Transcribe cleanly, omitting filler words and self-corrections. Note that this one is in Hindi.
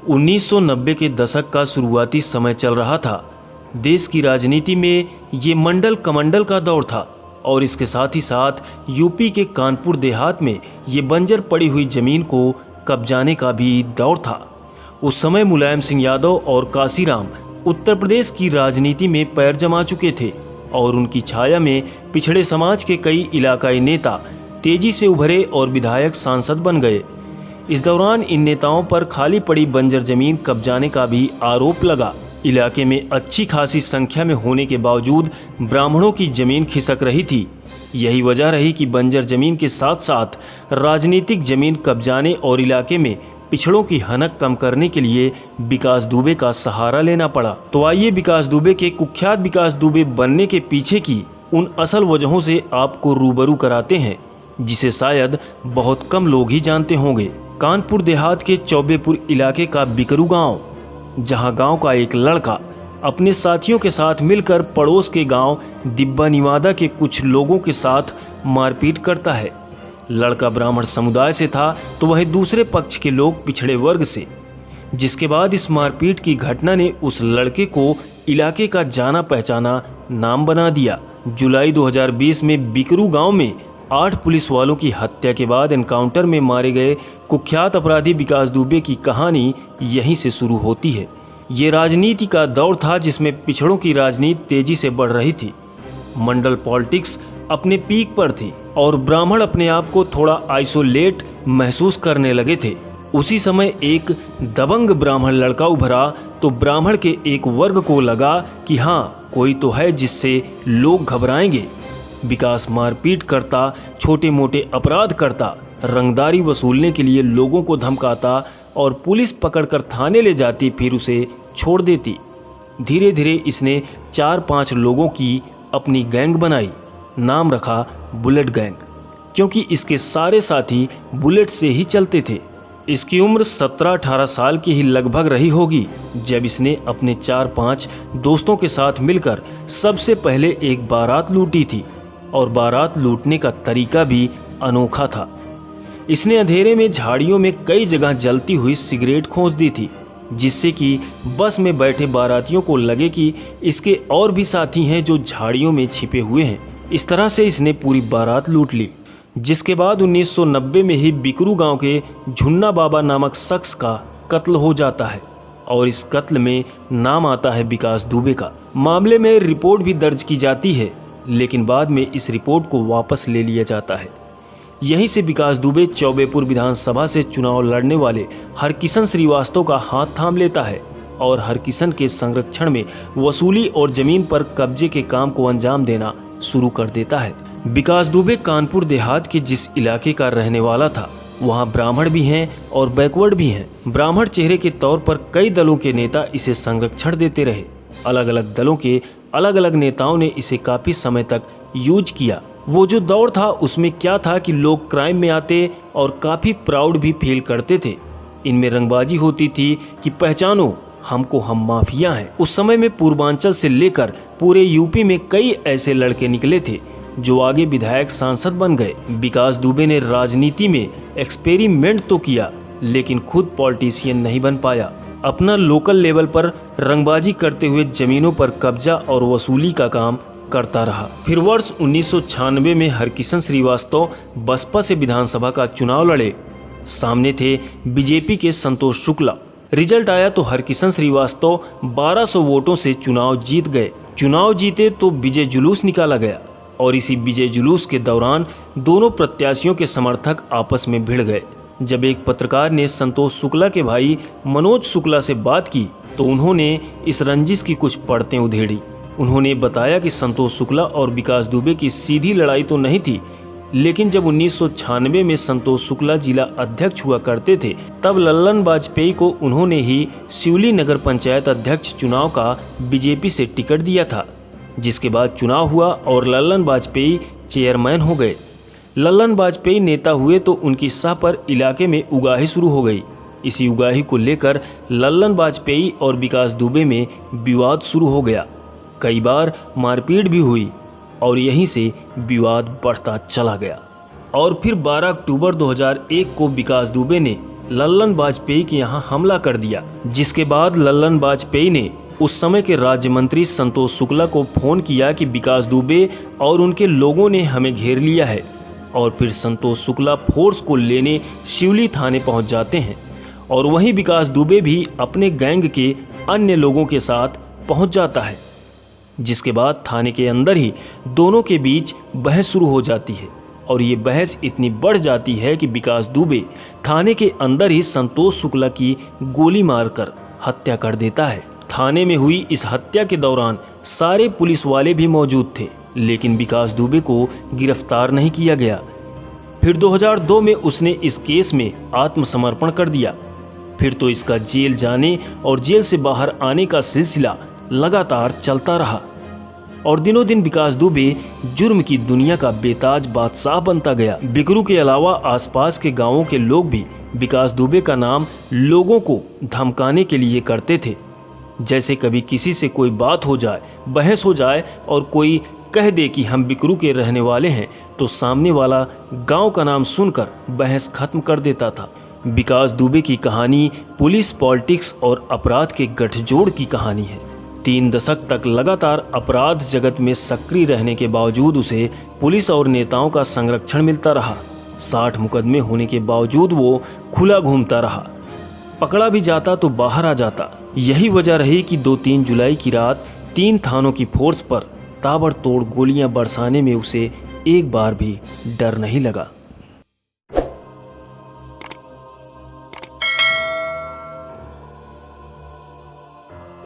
1990 के दशक का शुरुआती समय चल रहा था। देश की राजनीति में ये मंडल कमंडल का दौर था और इसके साथ ही साथ यूपी के कानपुर देहात में ये बंजर पड़ी हुई जमीन को कब्जाने का भी दौर था। उस समय मुलायम सिंह यादव और काशीराम उत्तर प्रदेश की राजनीति में पैर जमा चुके थे और उनकी छाया में पिछड़े समाज के कई इलाकाई नेता तेजी से उभरे और विधायक सांसद बन गए। इस दौरान इन नेताओं पर खाली पड़ी बंजर जमीन कब्जाने का भी आरोप लगा। इलाके में अच्छी खासी संख्या में होने के बावजूद ब्राह्मणों की जमीन खिसक रही थी। यही वजह रही कि बंजर जमीन के साथ साथ राजनीतिक जमीन कब्जाने और इलाके में पिछड़ों की हनक कम करने के लिए विकास दुबे का सहारा लेना पड़ा। तो आइए विकास दुबे के कुख्यात विकास दुबे बनने के पीछे की उन असल वजहों से आपको रूबरू कराते हैं, जिसे शायद बहुत कम लोग ही जानते होंगे। कानपुर देहात के चौबेपुर इलाके का बिकरू गांव, जहां गांव का एक लड़का अपने साथियों के साथ मिलकर पड़ोस के गांव दिब्बा निवादा के कुछ लोगों के साथ मारपीट करता है। लड़का ब्राह्मण समुदाय से था तो वह दूसरे पक्ष के लोग पिछड़े वर्ग से। जिसके बाद इस मारपीट की घटना ने उस लड़के को इलाके का जाना पहचाना नाम बना दिया। जुलाई 2020 में बिकरू गांव में 8 पुलिस वालों की हत्या के बाद एनकाउंटर में मारे गए कुख्यात अपराधी विकास दुबे की कहानी यहीं से शुरू होती है। ये राजनीति का दौर था जिसमें पिछड़ों की राजनीति तेजी से बढ़ रही थी। मंडल पॉलिटिक्स अपने पीक पर थी और ब्राह्मण अपने आप को थोड़ा आइसोलेट महसूस करने लगे थे। उसी समय एक दबंग ब्राह्मण लड़का उभरा तो ब्राह्मण के एक वर्ग को लगा कि हाँ, कोई तो है जिससे लोग घबराएंगे। विकास मारपीट करता, छोटे मोटे अपराध करता, रंगदारी वसूलने के लिए लोगों को धमकाता और पुलिस पकड़कर थाने ले जाती, फिर उसे छोड़ देती। धीरे धीरे इसने 4-5 लोगों की अपनी गैंग बनाई। नाम रखा बुलेट गैंग, क्योंकि इसके सारे साथी बुलेट से ही चलते थे। इसकी उम्र 17-18 साल की ही लगभग रही होगी जब इसने अपने 4-5 दोस्तों के साथ मिलकर सबसे पहले एक बारात लूटी थी। और बारात लूटने का तरीका भी अनोखा था। इसने अंधेरे में झाड़ियों में कई जगह जलती हुई सिगरेट खोस दी थी, जिससे कि बस में बैठे बारातियों को लगे कि इसके और भी साथी हैं जो झाड़ियों में छिपे हुए हैं। इस तरह से इसने पूरी बारात लूट ली। जिसके बाद 1990 में ही बिकरू गांव के झुन्ना बाबा नामक शख्स का कत्ल हो जाता है और इस कत्ल में नाम आता है विकास दुबे का। मामले में रिपोर्ट भी दर्ज की जाती है, लेकिन बाद में इस रिपोर्ट को वापस ले लिया जाता है। यहीं से विकास दुबे चौबेपुर विधानसभा से चुनाव लड़ने वाले हरकिशन श्रीवास्तव का हाथ थाम लेता है और हरकिशन के संरक्षण में वसूली और जमीन पर कब्जे के काम को अंजाम देना शुरू कर देता है। विकास दुबे कानपुर देहात के जिस इलाके का रहने वाला था, वहाँ ब्राह्मण भी हैं और बैकवर्ड भी हैं। ब्राह्मण चेहरे के तौर पर कई दलों के नेता इसे संरक्षण देते रहे। अलग अलग दलों के अलग अलग नेताओं ने इसे काफी समय तक यूज किया। वो जो दौर था उसमें क्या था कि लोग क्राइम में आते और काफी प्राउड भी फील करते थे। इनमें रंगबाजी होती थी कि पहचानो हमको, हम माफिया हैं। उस समय में पूर्वांचल से लेकर पूरे यूपी में कई ऐसे लड़के निकले थे जो आगे विधायक सांसद बन गए। विकास दुबे ने राजनीति में एक्सपेरिमेंट तो किया, लेकिन खुद पॉलिटिशियन नहीं बन पाया। अपना लोकल लेवल पर रंगबाजी करते हुए जमीनों पर कब्जा और वसूली का काम करता रहा। फिर वर्ष 1996 में हरकिशन श्रीवास्तव बसपा से विधानसभा का चुनाव लड़े। सामने थे बीजेपी के संतोष शुक्ला। रिजल्ट आया तो हरकिशन श्रीवास्तव 1200 वोटों से चुनाव जीत गए। चुनाव जीते तो विजय जुलूस निकाला गया और इसी विजय जुलूस के दौरान दोनों प्रत्याशियों के समर्थक आपस में भिड़ गए। जब एक पत्रकार ने संतोष शुक्ला के भाई मनोज शुक्ला से बात की तो उन्होंने इस रंजिश की कुछ परतें उधेड़ी। उन्होंने बताया कि संतोष शुक्ला और विकास दुबे की सीधी लड़ाई तो नहीं थी, लेकिन जब 1996 में संतोष शुक्ला जिला अध्यक्ष हुआ करते थे, तब लल्लन वाजपेयी को उन्होंने ही शिवली नगर पंचायत अध्यक्ष चुनाव का बीजेपी से टिकट दिया था। जिसके बाद चुनाव हुआ और लल्लन वाजपेयी चेयरमैन हो गए। लल्लन वाजपेयी नेता हुए तो उनकी सह पर इलाके में उगाही शुरू हो गई। इसी उगाही को लेकर लल्लन वाजपेयी और विकास दुबे में विवाद शुरू हो गया। कई बार मारपीट भी हुई और यहीं से विवाद बढ़ता चला गया। और फिर 12 अक्टूबर 2001 को विकास दुबे ने लल्लन वाजपेयी के यहाँ हमला कर दिया, जिसके बाद लल्लन वाजपेयी ने उस समय के राज्य मंत्री संतोष शुक्ला को फोन किया कि विकास दुबे और उनके लोगों ने हमें घेर लिया है। और फिर संतोष शुक्ला फोर्स को लेने शिवली थाने पहुंच जाते हैं और वहीं विकास दुबे भी अपने गैंग के अन्य लोगों के साथ पहुंच जाता है, जिसके बाद थाने के अंदर ही दोनों के बीच बहस शुरू हो जाती है। और ये बहस इतनी बढ़ जाती है कि विकास दुबे थाने के अंदर ही संतोष शुक्ला की गोली मारकर हत्या कर देता है। थाने में हुई इस हत्या के दौरान सारे पुलिस वाले भी मौजूद थे, लेकिन विकास दुबे को गिरफ्तार नहीं किया गया। फिर 2002 में उसने इस केस में आत्मसमर्पण कर दिया। फिर तो इसका जेल जाने और जेल से बाहर आने का सिलसिला लगातार चलता रहा और दिनों दिन विकास दुबे जुर्म की दुनिया का बेताज बादशाह बनता गया। बिकरू के अलावा आसपास के गांवों के लोग भी विकास दुबे का नाम लोगों को धमकाने के लिए करते थे। जैसे कभी किसी से कोई बात हो जाए, बहस हो जाए और कोई कह दे कि हम बिकरू के रहने वाले हैं, तो सामने वाला गांव का नाम सुनकर बहस खत्म कर देता था। विकास दुबे की कहानी पुलिस, पॉलिटिक्स और अपराध के गठजोड़ की कहानी है। 3 दशक तक लगातार अपराध जगत में सक्रिय रहने के बावजूद उसे पुलिस और नेताओं का संरक्षण मिलता रहा। 60 मुकदमे होने के बावजूद वो खुला घूमता रहा। पकड़ा भी जाता तो बाहर आ जाता। यही वजह रही कि 2-3 जुलाई की रात 3 थानों की फोर्स पर ताबड़तोड़ गोलियां बरसाने में उसे एक बार भी डर नहीं लगा।